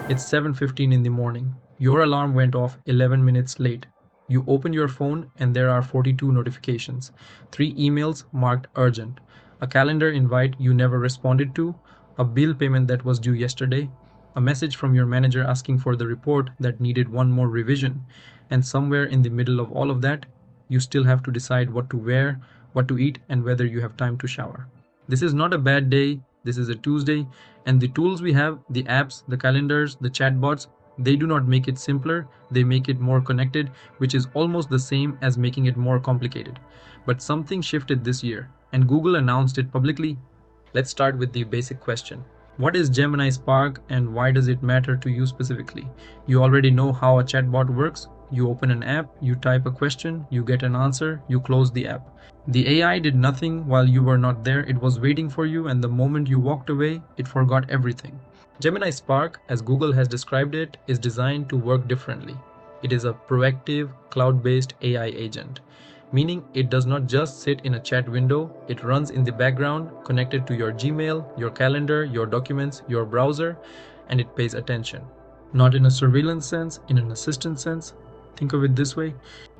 It's 7:15 in the morning. Your alarm went off 11 minutes late. You open your phone and there are 42 notifications, 3 emails marked urgent, a calendar invite you never responded to, a bill payment that was due yesterday, a message from your manager asking for the report that needed one more revision, and somewhere in the middle of all of that, you still have to decide what to wear, what to eat, and whether you have time to shower. This is not a bad day, this is a Tuesday, and the tools we have, the apps, the calendars, the chatbots, they do not make it simpler, they make it more connected, which is almost the same as making it more complicated. But something shifted this year, and Google announced it publicly. Let's start with the basic question. What is Gemini Spark and why does it matter to you specifically? You already know how a chatbot works. You open an app, you type a question, you get an answer, you close the app. The AI did nothing while you were not there. It was waiting for you, and the moment you walked away, it forgot everything. Gemini Spark, as Google has described it, is designed to work differently. It is a proactive, cloud-based AI agent, meaning it does not just sit in a chat window, it runs in the background, connected to your Gmail, your calendar, your documents, your browser, and it pays attention. Not in a surveillance sense, in an assistant sense. Think of it this way.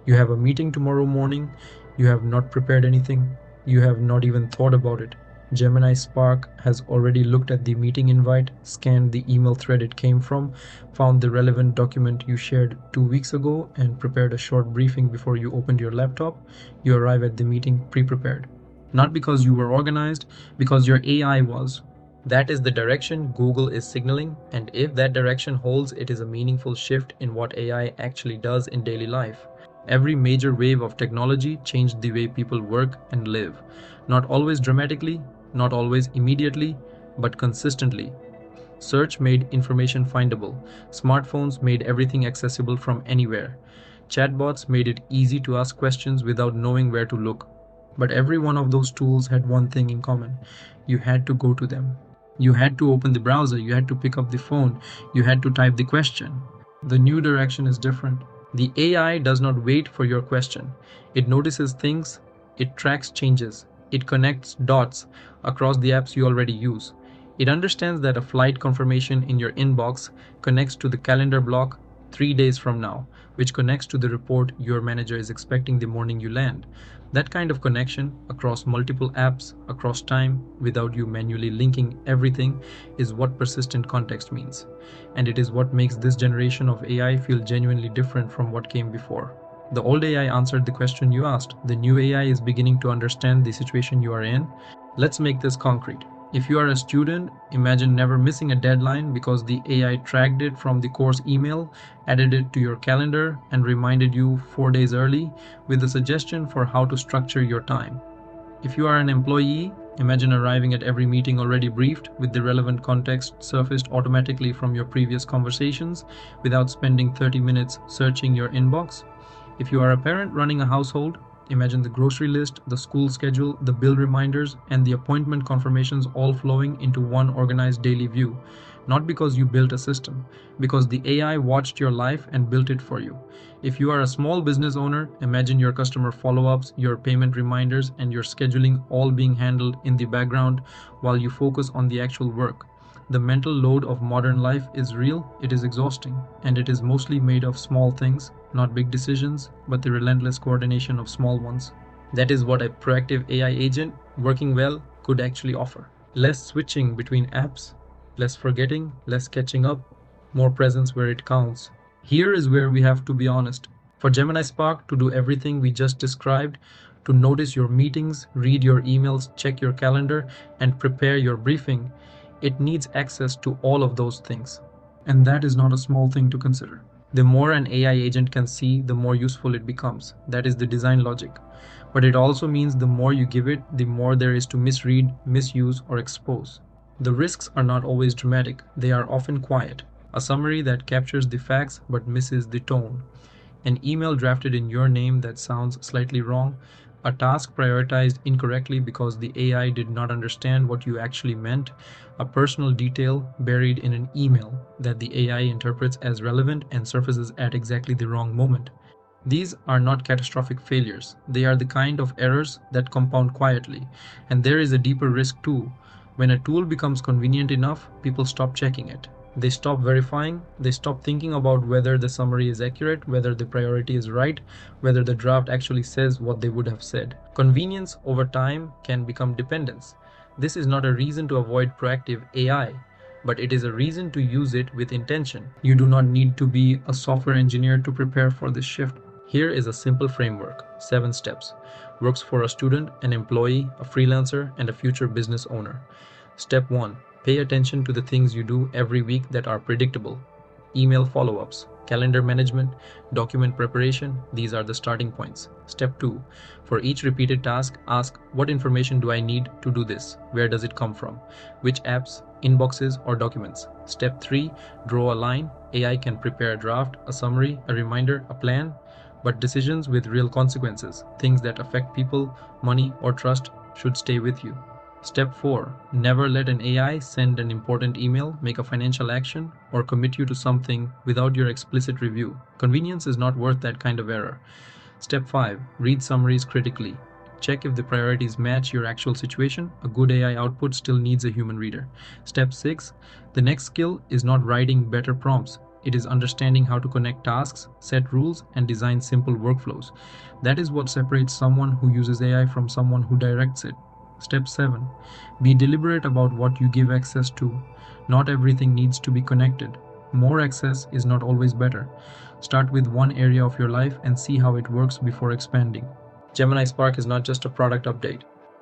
You have a meeting tomorrow morning, you have not prepared anything, you have not even thought about it. Gemini Spark has already looked at the meeting invite, scanned the email thread it came from, found the relevant document you shared 2 weeks ago, and prepared a short briefing before you opened your laptop. You arrive at the meeting pre-prepared. Not because you were organized, because your AI was. That is the direction Google is signaling, and if that direction holds, it is a meaningful shift in what AI actually does in daily life. Every major wave of technology changed the way people work and live. Not always dramatically, not always immediately, but consistently. Search made information findable. Smartphones made everything accessible from anywhere. Chatbots made it easy to ask questions without knowing where to look. But every one of those tools had one thing in common. You had to go to them. You had to open the browser, you had to pick up the phone, you had to type the question. The new direction is different. The AI does not wait for your question. It notices things, it tracks changes, it connects dots across the apps you already use. It understands that a flight confirmation in your inbox connects to the calendar block 3 days from now, which connects to the report your manager is expecting the morning you land. That kind of connection across multiple apps, across time, without you manually linking everything, is what persistent context means. And it is what makes this generation of AI feel genuinely different from what came before. The old AI answered the question you asked. The new AI is beginning to understand the situation you are in. Let's make this concrete. If you are a student, imagine never missing a deadline because the AI tracked it from the course email, added it to your calendar, and reminded you 4 days early with a suggestion for how to structure your time. If you are an employee, imagine arriving at every meeting already briefed with the relevant context surfaced automatically from your previous conversations without spending 30 minutes searching your inbox. If you are a parent running a household, imagine the grocery list, the school schedule, the bill reminders, and the appointment confirmations all flowing into one organized daily view. Not because you built a system, because the AI watched your life and built it for you. If you are a small business owner, imagine your customer follow-ups, your payment reminders, and your scheduling all being handled in the background while you focus on the actual work. The mental load of modern life is real, it is exhausting, and it is mostly made of small things, not big decisions, but the relentless coordination of small ones. That is what a proactive AI agent, working well, could actually offer. Less switching between apps, less forgetting, less catching up, more presence where it counts. Here is where we have to be honest. For Gemini Spark to do everything we just described, to notice your meetings, read your emails, check your calendar, and prepare your briefing, it needs access to all of those things. And that is not a small thing to consider. The more an AI agent can see, the more useful it becomes. That is the design logic. But it also means the more you give it, the more there is to misread, misuse, or expose. The risks are not always dramatic, they are often quiet. A summary that captures the facts but misses the tone. An email drafted in your name that sounds slightly wrong. A task prioritized incorrectly because the AI did not understand what you actually meant. A personal detail buried in an email that the AI interprets as relevant and surfaces at exactly the wrong moment. These are not catastrophic failures. They are the kind of errors that compound quietly. And there is a deeper risk too. When a tool becomes convenient enough, people stop checking it. They stop verifying, they stop thinking about whether the summary is accurate, whether the priority is right, whether the draft actually says what they would have said. Convenience over time can become dependence. This is not a reason to avoid proactive AI, but it is a reason to use it with intention. You do not need to be a software engineer to prepare for this shift. Here is a simple framework, 7 steps. Works for a student, an employee, a freelancer, and a future business owner. Step 1. Pay attention to the things you do every week that are predictable. Email follow-ups, calendar management, document preparation, these are the starting points. Step 2. For each repeated task, ask, what information do I need to do this? Where does it come from? Which apps, inboxes, or documents? Step 3. Draw a line. AI can prepare a draft, a summary, a reminder, a plan, but decisions with real consequences, things that affect people, money, or trust, should stay with you. Step 4. Never let an AI send an important email, make a financial action, or commit you to something without your explicit review. Convenience is not worth that kind of error. Step 5. Read summaries critically. Check if the priorities match your actual situation. A good AI output still needs a human reader. Step 6. The next skill is not writing better prompts. It is understanding how to connect tasks, set rules, and design simple workflows. That is what separates someone who uses AI from someone who directs it. Step 7. Be deliberate about what you give access to. Not everything needs to be connected. More access is not always better. Start with one area of your life and see how it works before expanding. Gemini Spark is not just a product update.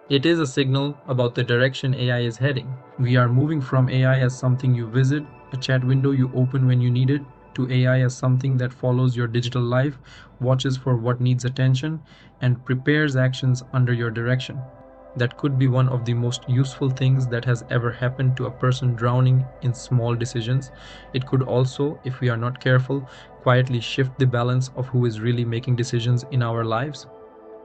It is a signal about the direction AI is heading. We are moving from AI as something you visit, a chat window you open when you need it, to AI as something that follows your digital life, watches for what needs attention, and prepares actions under your direction. That could be one of the most useful things that has ever happened to a person drowning in small decisions. It could also, if we are not careful, quietly shift the balance of who is really making decisions in our lives.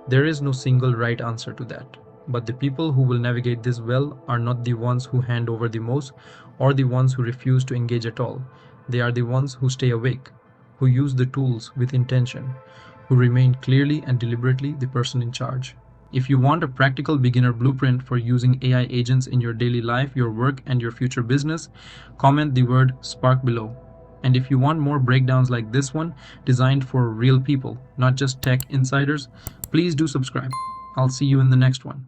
There is no single right answer to that. But the people who will navigate this well are not the ones who hand over the most or the ones who refuse to engage at all. They are the ones who stay awake, who use the tools with intention, who remain clearly and deliberately the person in charge. If you want a practical beginner blueprint for using AI agents in your daily life, your work, and your future business, comment the word Spark below. And if you want more breakdowns like this one, designed for real people, not just tech insiders, please do subscribe. I'll see you in the next one.